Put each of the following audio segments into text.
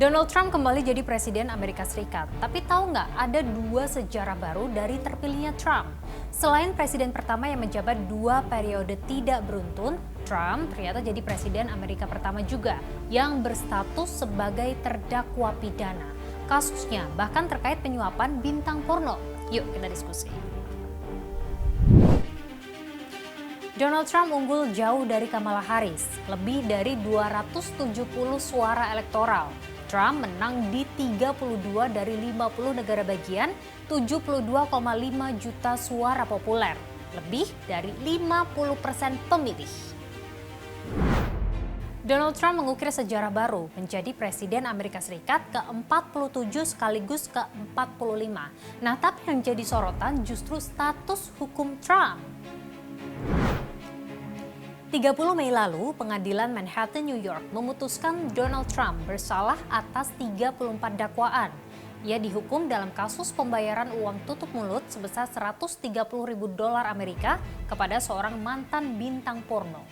Donald Trump kembali jadi Presiden Amerika Serikat. Tapi tahu nggak, ada dua sejarah baru dari terpilihnya Trump. Selain Presiden pertama yang menjabat 2 periode tidak beruntun, Trump ternyata jadi Presiden Amerika pertama juga yang berstatus sebagai terdakwa pidana. Kasusnya bahkan terkait penyuapan bintang porno. Yuk kita diskusi. Donald Trump unggul jauh dari Kamala Harris, lebih dari 270 suara elektoral. Trump menang di 32 dari 50 negara bagian, 72,5 juta suara populer, lebih dari 50% pemilih. Donald Trump mengukir sejarah baru, menjadi Presiden Amerika Serikat ke-47 sekaligus ke-45. Nah, tapi yang jadi sorotan justru status hukum Trump. 30 Mei lalu, Pengadilan Manhattan, New York memutuskan Donald Trump bersalah atas 34 dakwaan. Ia dihukum dalam kasus pembayaran uang tutup mulut sebesar $130.000 Amerika kepada seorang mantan bintang porno.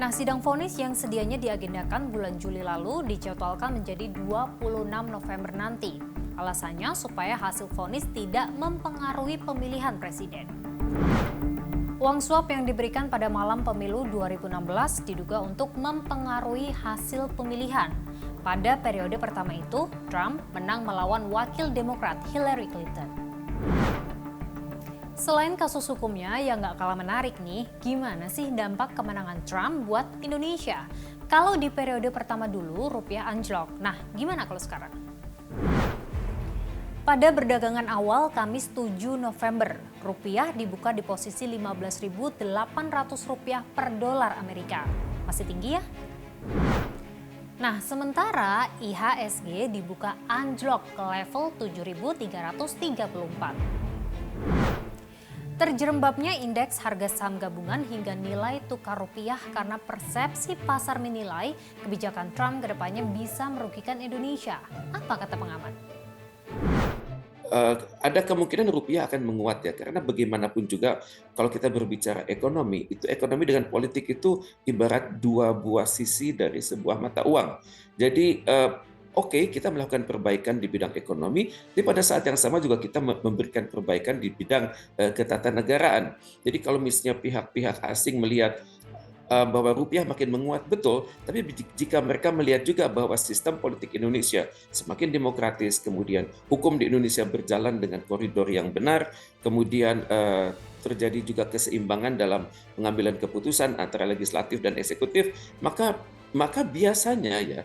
Nah, sidang vonis yang sedianya diagendakan bulan Juli lalu dijadwalkan menjadi 26 November nanti. Alasannya supaya hasil vonis tidak mempengaruhi pemilihan presiden. Uang suap yang diberikan pada malam pemilu 2016 diduga untuk mempengaruhi hasil pemilihan. Pada periode pertama itu, Trump menang melawan wakil Demokrat Hillary Clinton. Selain kasus hukumnya yang gak kalah menarik nih, gimana sih dampak kemenangan Trump buat Indonesia? Kalau di periode pertama dulu rupiah anjlok, nah gimana kalau sekarang? Pada perdagangan awal Kamis 7 November, rupiah dibuka di posisi Rp15.800 per dolar Amerika. Masih tinggi ya? Nah, sementara IHSG dibuka anjlok ke level 7.334. Terjerembabnya indeks harga saham gabungan hingga nilai tukar rupiah karena persepsi pasar menilai kebijakan Trump kedepannya bisa merugikan Indonesia. Apa kata pengamat? Ada kemungkinan rupiah akan menguat ya, karena bagaimanapun juga kalau kita berbicara ekonomi, itu ekonomi dengan politik itu ibarat dua buah sisi dari sebuah mata uang. Jadi oke, kita melakukan perbaikan di bidang ekonomi, tapi pada saat yang sama juga kita memberikan perbaikan di bidang ketatanegaraan. Jadi kalau misalnya pihak-pihak asing melihat bahwa rupiah makin menguat, betul, tapi jika mereka melihat juga bahwa sistem politik Indonesia semakin demokratis, kemudian hukum di Indonesia berjalan dengan koridor yang benar, kemudian terjadi juga keseimbangan dalam pengambilan keputusan antara legislatif dan eksekutif, maka biasanya ya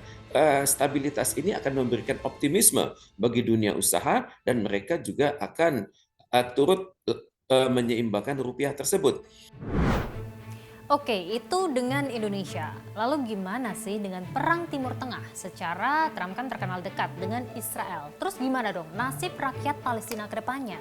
stabilitas ini akan memberikan optimisme bagi dunia usaha dan mereka juga akan turut menyeimbangkan rupiah tersebut. Oke, itu dengan Indonesia. Lalu gimana sih dengan Perang Timur Tengah? Secara Trump kan terkenal dekat dengan Israel. Terus gimana dong nasib rakyat Palestina ke depannya?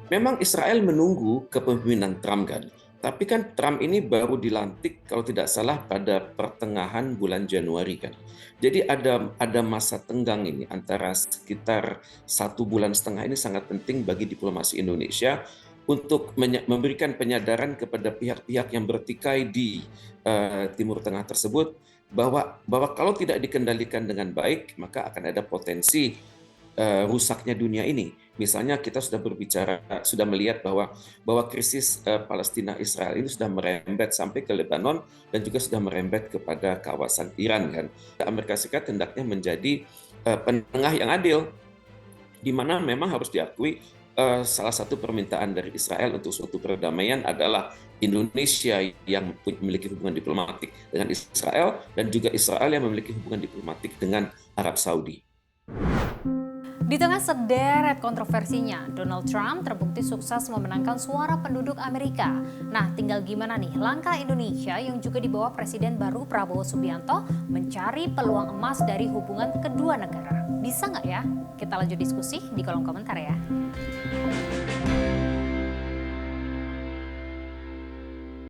Memang Israel menunggu kepemimpinan Trump kan. Tapi kan Trump ini baru dilantik kalau tidak salah pada pertengahan bulan Januari kan. Jadi ada masa tenggang ini antara sekitar 1,5 bulan ini sangat penting bagi diplomasi Indonesia untuk memberikan penyadaran kepada pihak-pihak yang bertikai di Timur Tengah tersebut bahwa kalau tidak dikendalikan dengan baik maka akan ada potensi rusaknya dunia ini. Misalnya kita sudah melihat bahwa krisis Palestina Israel ini sudah merembet sampai ke Lebanon dan juga sudah merembet kepada kawasan Iran kan. Amerika Serikat hendaknya menjadi penengah yang adil, di mana memang harus diakui salah satu permintaan dari Israel untuk suatu perdamaian adalah Indonesia yang memiliki hubungan diplomatik dengan Israel dan juga Israel yang memiliki hubungan diplomatik dengan Arab Saudi. Di tengah sederet kontroversinya, Donald Trump terbukti sukses memenangkan suara penduduk Amerika. Nah, tinggal gimana nih langkah Indonesia yang juga dibawa Presiden baru Prabowo Subianto mencari peluang emas dari hubungan kedua negara. Bisa nggak ya? Kita lanjut diskusi di kolom komentar ya.